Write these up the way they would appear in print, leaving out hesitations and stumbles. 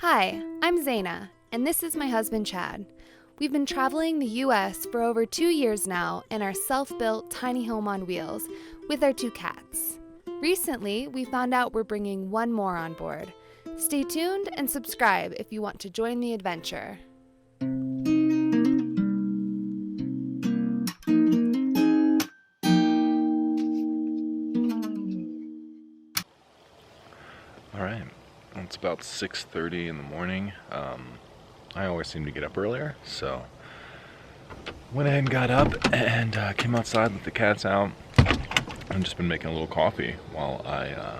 Hi, I'm Zaina, and this is my husband Chad. We've been traveling the U.S. for over 2 years now in our self-built tiny home on wheels with our 2 cats. Recently, we found out we're bringing one more on board. Stay tuned and subscribe if you want to join the adventure. All right, it's about 6:30 in the morning. I always seem to get up earlier, so went ahead and got up and came outside, let the cats out. I've just been making a little coffee while I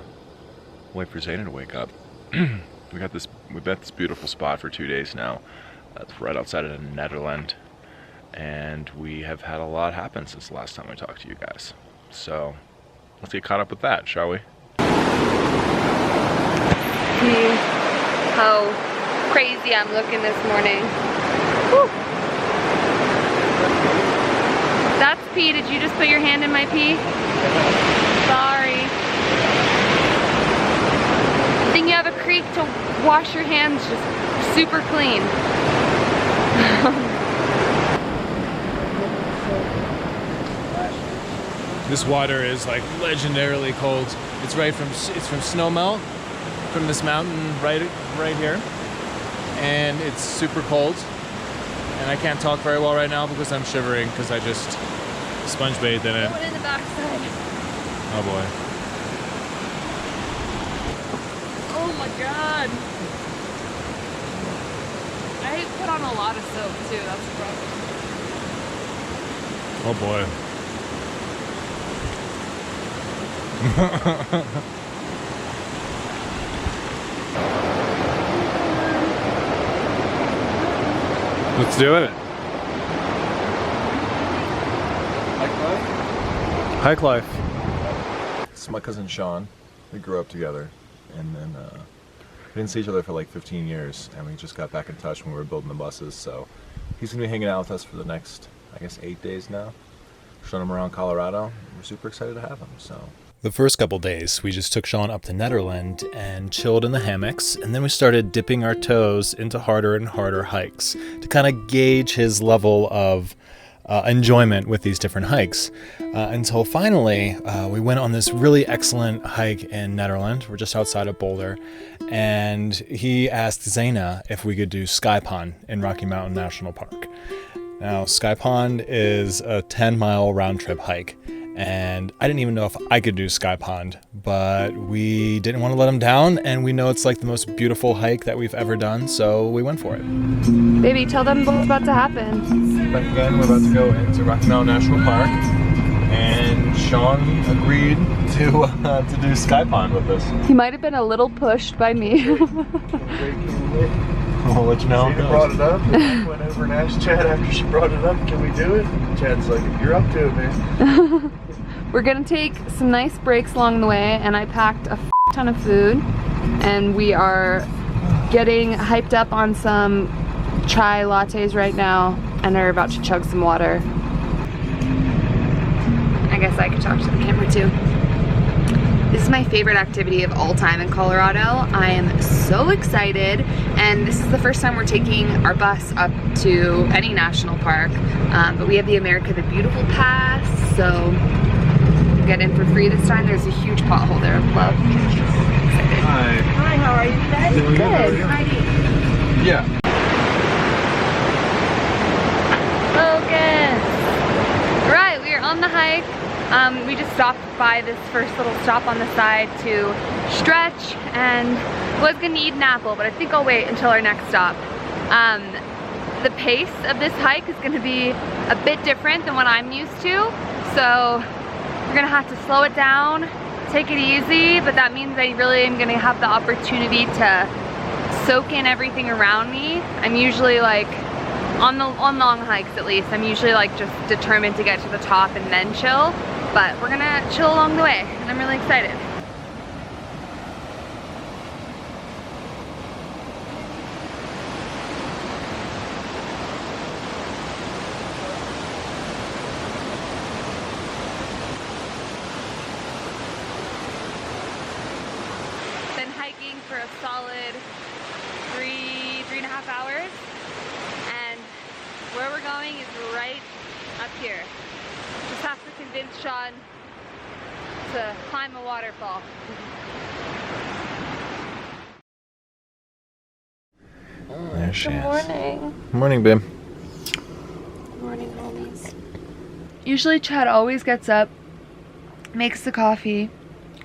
wait for Zayna to wake up. We've got this beautiful spot for 2 days now. It's right outside of the Netherlands, and we have had a lot happen since the last time I talked to you guys. So let's get caught up with that, shall we? See how crazy I'm looking this morning. Whew. That's pee. Did you just put your hand in my pee? Sorry. I think you have a creek to wash your hands just super clean. This water is like legendarily cold. It's from snowmelt from this mountain right here, and it's super cold. And I can't talk very well right now because I'm shivering because I just sponge bathed in it. Going in the backside. Oh boy. Oh my god. I put on a lot of soap too, that's the problem. Oh boy. Let's do it. Hike life. This is my cousin Sean. We grew up together, and then we didn't see each other for like 15 years, and we just got back in touch when we were building the buses. So he's gonna be hanging out with us for the next, I guess, 8 days now. Showing him around Colorado. We're super excited to have him. So. The first couple days, we just took Sean up to Netherlands and chilled in the hammocks, and then we started dipping our toes into harder and harder hikes to kind of gauge his level of enjoyment with these different hikes. Until finally, we went on this really excellent hike in Netherlands. We're just outside of Boulder, and he asked Zaina if we could do Sky Pond in Rocky Mountain National Park. Now, Sky Pond is a 10-mile round-trip hike, and I didn't even know if I could do Sky Pond, but we didn't want to let him down, and we know it's like the most beautiful hike that we've ever done, so we went for it. Baby, tell them what's about to happen. But again, we're about to go into Rocky Mountain National Park, and Sean agreed to do Sky Pond with us. He might have been a little pushed by me. I'll let you know. Zayna brought it up, and I went over and asked Chad after she brought it up, can we do it? Chad's like, if you're up to it, man. We're gonna take some nice breaks along the way, and I packed a ton of food, and we are getting hyped up on some chai lattes right now, and are about to chug some water. I guess I could talk to the camera too. This is my favorite activity of all time in Colorado. I am so excited, and this is the first time we're taking our bus up to any national park, but we have the America the Beautiful Pass, so we'll get in for free this time. There's a huge pothole there of love. Hi. Hi, how are you today? Doing Good. Heidi. Yeah. Focus! Alright, we are on the hike. We just stopped by this first little stop on the side to stretch, and was gonna eat an apple, but I think I'll wait until our next stop. The pace of this hike is gonna be a bit different than what I'm used to, so we're gonna have to slow it down, take it easy, but that means I really am gonna have the opportunity to soak in everything around me. I'm usually like, on long hikes at least, I'm usually like just determined to get to the top and then chill, but we're gonna chill along the way, and I'm really excited. Been hiking for a solid 3 Where we're going is right up here. Just have to convince Sean to climb a waterfall. There she is. Morning. Morning, babe. Morning, homies. Usually Chad always gets up, makes the coffee,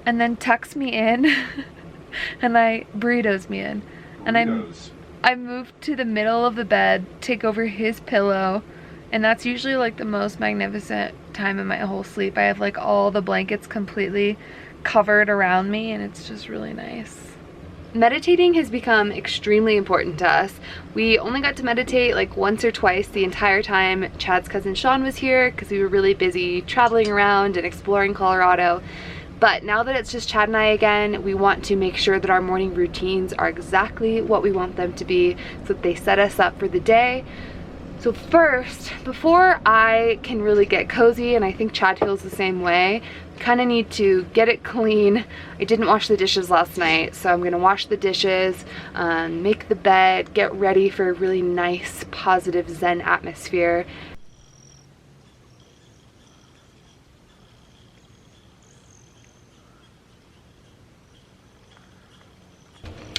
and then tucks me in and burritos me in. And I move to the middle of the bed, take over his pillow, and that's usually like the most magnificent time of my whole sleep. I have like all the blankets completely covered around me, and it's just really nice. Meditating has become extremely important to us. We only got to meditate like once or twice the entire time Chad's cousin Sean was here because we were really busy traveling around and exploring Colorado. But now that it's just Chad and I again, we want to make sure that our morning routines are exactly what we want them to be so that they set us up for the day. So first, before I can really get cozy, and I think Chad feels the same way, kind of need to get it clean. I didn't wash the dishes last night, so I'm gonna wash the dishes, make the bed, get ready for a really nice, positive Zen atmosphere.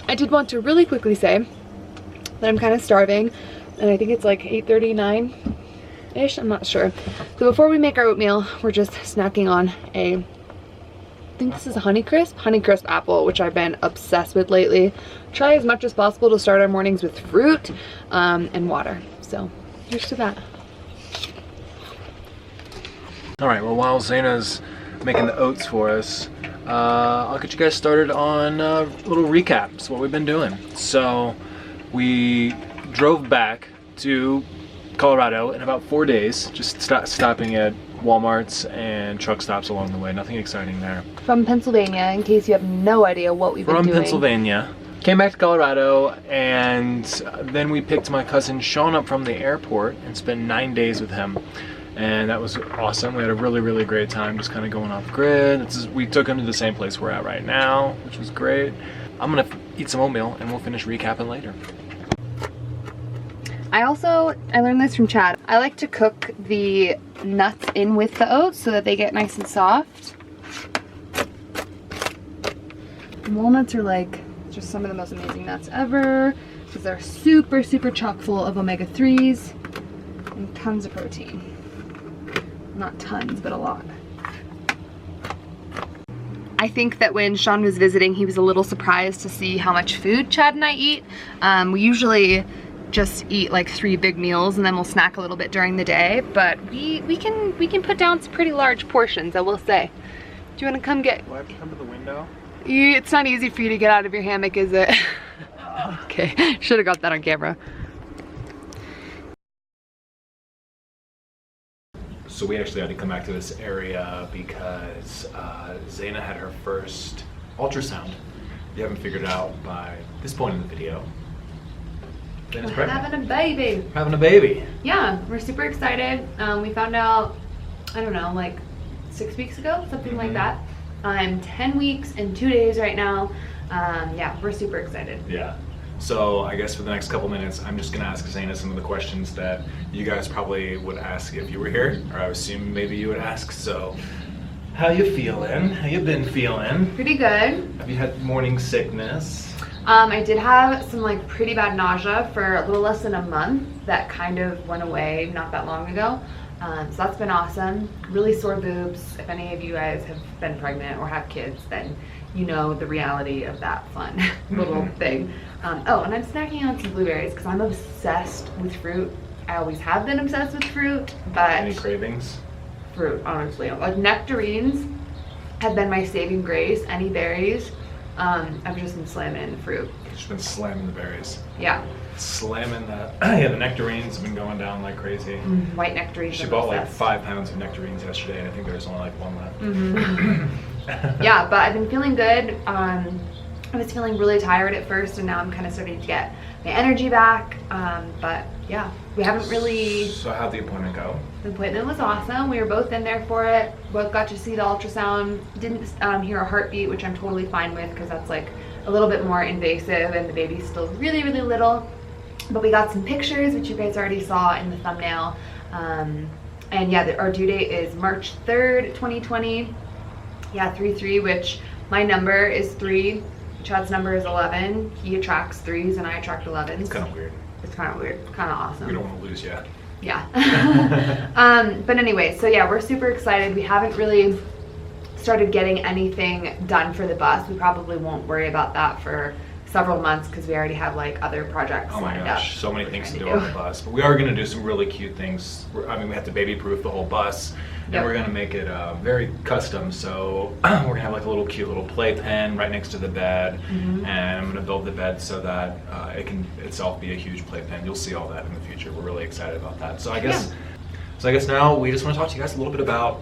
I did want to really quickly say that I'm kind of starving, and I think it's like 8:39-ish, I'm not sure. So before we make our oatmeal, we're just snacking on I think this is a Honeycrisp apple, which I've been obsessed with lately. Try as much as possible to start our mornings with fruit and water. So here's to that. All right, well, while Zaina's making the oats for us, I'll get you guys started on little recaps, what we've been doing. So we drove back to Colorado in about 4 days, just stopping at Walmarts and truck stops along the way. Nothing exciting there. From Pennsylvania, in case you have no idea what we've been doing. From Pennsylvania. Came back to Colorado, and then we picked my cousin Sean up from the airport and spent 9 days with him. And that was awesome. We had a really, really great time just kind of going off grid. We took him to the same place we're at right now, which was great. I'm gonna eat some oatmeal and we'll finish recapping later. I learned this from Chad. I like to cook the nuts in with the oats so that they get nice and soft. Walnuts are like just some of the most amazing nuts ever because they're super, super chock full of omega-3s and tons of protein. Not tons, but a lot. I think that when Sean was visiting, he was a little surprised to see how much food Chad and I eat. We usually just eat like 3 big meals and then we'll snack a little bit during the day, but we can put down some pretty large portions, I will say. Do you want to come get? Do I have to come to the window? It's not easy for you to get out of your hammock, is it? Okay, should have got that on camera. So we actually had to come back to this area because Zaina had her first ultrasound. If you haven't figured it out by this point in the video, Zaina's pregnant. Having a baby. Having a baby. Yeah, we're super excited. We found out, I don't know, like 6 weeks ago, something like that. I'm 10 weeks and 2 days right now. Yeah, we're super excited. Yeah. So I guess for the next couple minutes, I'm just gonna ask Zaina some of the questions that you guys probably would ask if you were here, or I assume maybe you would ask. So, how you feeling? How you been feeling? Pretty good. Have you had morning sickness? I did have some like pretty bad nausea for a little less than a month that kind of went away not that long ago. So that's been awesome. Really sore boobs. If any of you guys have been pregnant or have kids, then you know the reality of that fun little thing. Oh, and I'm snacking on some blueberries because I'm obsessed with fruit. I always have been obsessed with fruit, but Any cravings? Fruit, honestly. Like nectarines have been my saving grace. Any berries, I've just been slamming in the fruit. Just been slamming the berries. Yeah. Slamming that. Yeah, the nectarines have been going down like crazy. White nectarines. She I'm bought like obsessed. 5 pounds of nectarines yesterday, and I think there's only like 1 left. Yeah, but I've been feeling good. I was feeling really tired at first, and now I'm kind of starting to get my energy back. But yeah, we haven't really. So how'd the appointment go? The appointment was awesome. We were both in there for it. Both got to see the ultrasound. Didn't hear a heartbeat, which I'm totally fine with because that's like a little bit more invasive, and the baby's still really, really little. But we got some pictures, which you guys already saw in the thumbnail. And yeah, our due date is March 3rd, 2020. Yeah, 3-3, which my number is 3. Chad's number is 11. He attracts 3s and I attract 11s. It's kind of weird. It's kind of weird, kind of awesome. We don't want to lose yet. Yeah. But anyway, so yeah, we're super excited. We haven't really started getting anything done for the bus. We probably won't worry about that for several months because we already have like other projects Oh my lined gosh, up. so many things to do on the bus. But we are going to do some really cute things. I mean, we have to baby-proof the whole bus, and Yep. we're going to make it very custom. So we're going to have like a little cute little playpen right next to the bed, and I'm going to build the bed so that it can itself be a huge playpen. You'll see all that in the future. We're really excited about that. So I guess now we just want to talk to you guys a little bit about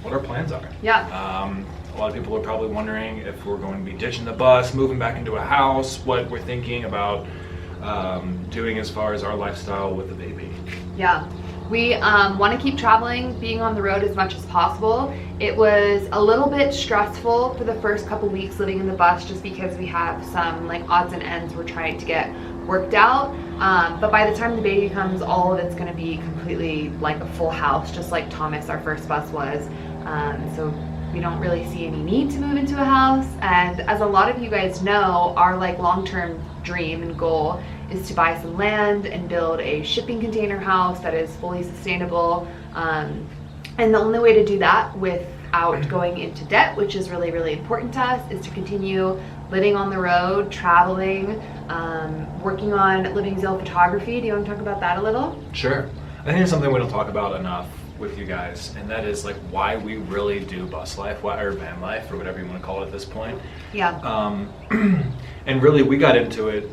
what our plans are. Yeah. A lot of people are probably wondering if we're going to be ditching the bus, moving back into a house, what we're thinking about doing as far as our lifestyle with the baby. Yeah. We want to keep traveling, being on the road as much as possible. It was a little bit stressful for the first couple weeks living in the bus just because we have some like odds and ends we're trying to get worked out. But by the time the baby comes, all of it's going to be completely like a full house, just like Thomas, our first bus, was. So we don't really see any need to move into a house. And as a lot of you guys know, our like long-term dream and goal is to buy some land and build a shipping container house that is fully sustainable. And the only way to do that without going into debt, which is really, really important to us, is to continue living on the road, traveling, working on Living Zeal photography. Do you want to talk about that a little? Sure. I think it's something we don't talk about enough with you guys, and that is like why we really do bus life, or van life, or whatever you want to call it at this point. Yeah. And really we got into it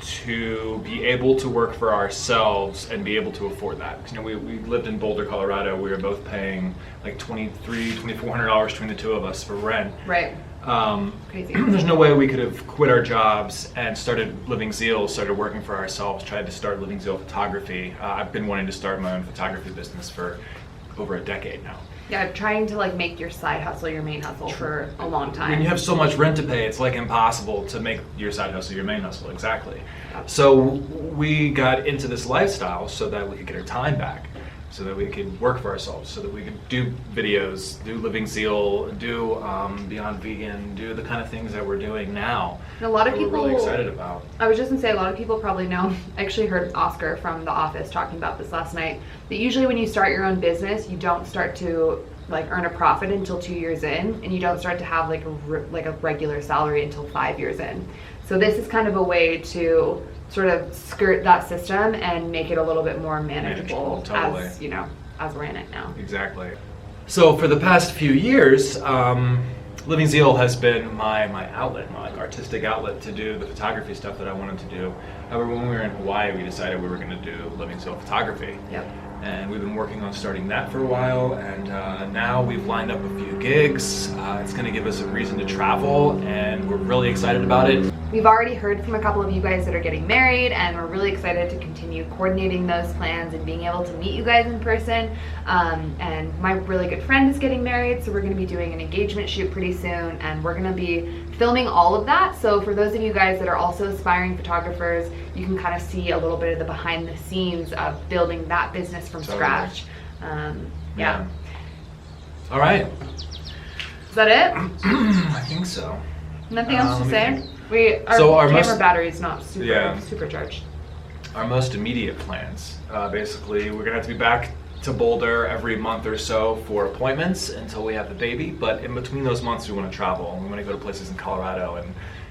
to be able to work for ourselves and be able to afford that. You know, we lived in Boulder, Colorado. We were both paying like $2,400 between the two of us for rent. Right. Crazy. There's no way we could have quit our jobs and started Living Zeal, started working for ourselves, tried to start Living Zeal photography. I've been wanting to start my own photography business for over a decade now. Yeah, trying to like make your side hustle your main hustle for a long time. When you have so much rent to pay, it's like impossible to make your side hustle your main hustle. Exactly. So we got into this lifestyle so that we could get our time back, so that we could work for ourselves, so that we could do videos, do Living Zeal, do Beyond Vegan, do the kind of things that we're doing now. And a lot of that people, we're really excited about. I was just gonna say, a lot of people probably know, I actually heard Oscar from The Office talking about this last night, that usually when you start your own business, you don't start to like earn a profit until 2 years in, and you don't start to have like a regular salary until 5 years in. So this is kind of a way to sort of skirt that system and make it a little bit more manageable, totally. as, you know, as we're in it now. Exactly. So for the past few years, Living Zeal has been my outlet, my like artistic outlet to do the photography stuff that I wanted to do. However, when we were in Hawaii, we decided we were going to do Living Zeal photography. Yep. And we've been working on starting that for a while, and now we've lined up a few gigs. It's going to give us a reason to travel, and we're really excited about it. We've already heard from a couple of you guys that are getting married, and we're really excited to continue coordinating those plans and being able to meet you guys in person. And my really good friend is getting married, so we're going to be doing an engagement shoot pretty soon, and we're going to be filming all of that. So for those of you guys that are also aspiring photographers, you can kind of see a little bit of the behind the scenes of building that business from scratch. Yeah. All right. Is that it? I think so. Nothing else to let me say? think. Our camera most- battery is not Yeah. supercharged. Our most immediate plans. Basically, we're gonna have to be back to Boulder every month or so for appointments until we have the baby. But in between those months, we want to travel. We want to go to places in Colorado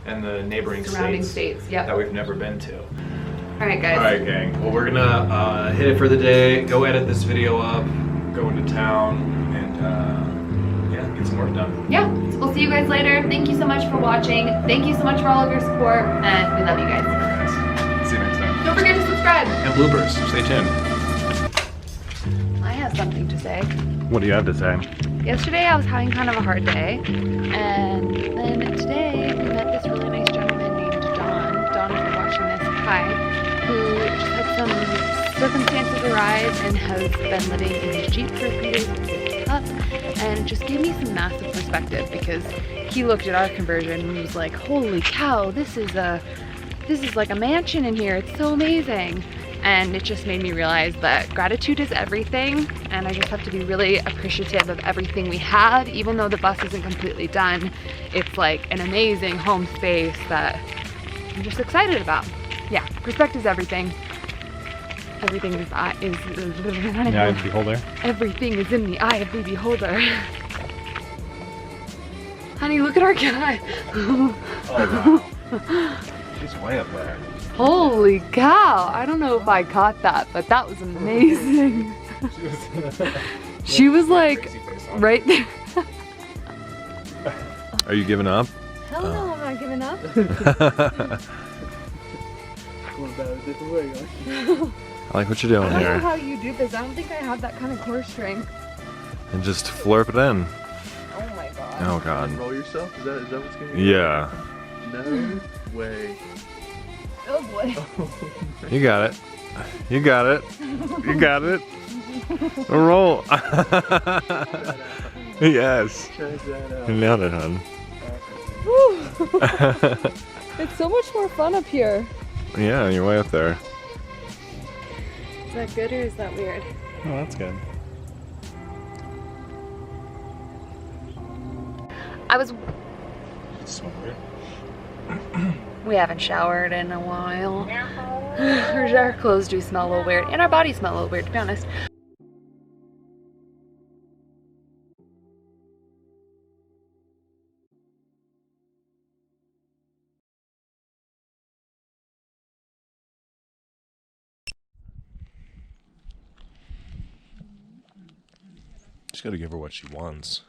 and the neighboring Surrounding states, yep. that we've never been to. All right, guys. All right, gang. Well, we're gonna hit it for the day. Go edit this video up. Go into town and yeah, get some work done. Yeah, so we'll see you guys later. Thank you so much for watching. Thank you so much for all of your support, and we love you guys. See you next time. Don't forget to subscribe. And bloopers. Stay tuned. I have something to say. What do you have to say? Yesterday I was having kind of a hard day, and then today we met this really nice gentleman named Don. Don, if you're watching this, hi, who just had some circumstances arise and has been living in his Jeep for 3 days with his pup, and it just gave me some massive perspective because he looked at our conversion and was like, holy cow, this is a this is like a mansion in here. It's so amazing. And it just made me realize that gratitude is everything, and I just have to be really appreciative of everything we have. Even though the bus isn't completely done, it's like an amazing home space that I'm just excited about. Yeah, perspective is everything. Everything is, The eye of the beholder. everything is in the eye of the beholder. Honey, look at our guy. Oh wow. She's way up there. Holy cow. I don't know if I caught that, but that was amazing. She was like right there. Are you giving up? Hell no, I'm not giving up. Going about it a different way, guys. I like what you're doing I don't know here. how you do this. I don't think I have that kind of core strength. And just flurp it in. Oh my god. Oh god. Roll yourself? Is that what's gonna be? Yeah. No way. Oh boy. You got it. You got it. You got it. Roll. Yes. Check that out. You nailed it, hon. It's so much more fun up here. Yeah, you're way up there. Is that good or is that weird? Oh, that's good. I was. So weird. We haven't showered in a while. Our clothes do smell a little weird, and our bodies smell a little weird, to be honest. Just gotta give her what she wants.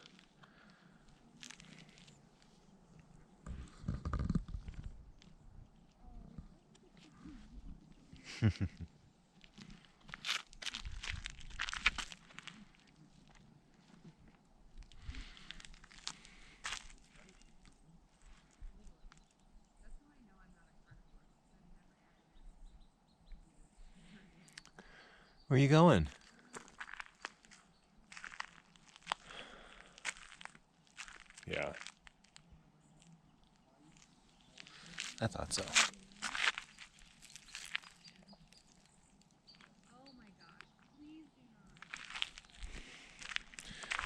Where are you going? Yeah. I thought so.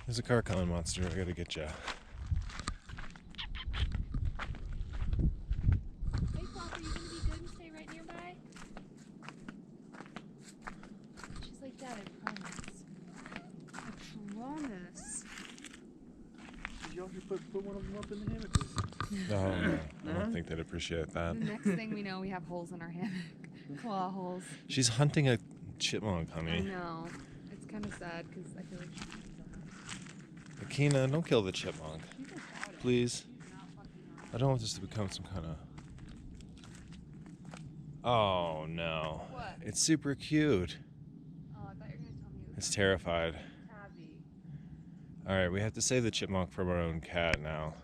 There's a car coming, monster. I gotta get ya. Hey, Flop, are you gonna be good and stay right nearby? She's like, Dad, I promise. I promise. Did y'all just put one of them up in the hammock? No, I don't think they'd appreciate that. The next thing we know, we have holes in our hammock. Claw holes. She's hunting a chipmunk, I honey. know. It's kind of sad because I feel like she's gonna kill her. Akina, don't kill the chipmunk. Please. I don't want this to become some kind of... Oh, no. What? It's super cute. Oh, I thought you were gonna tell me it was It's terrified. Tabby. Alright, we have to save the chipmunk from our own cat now.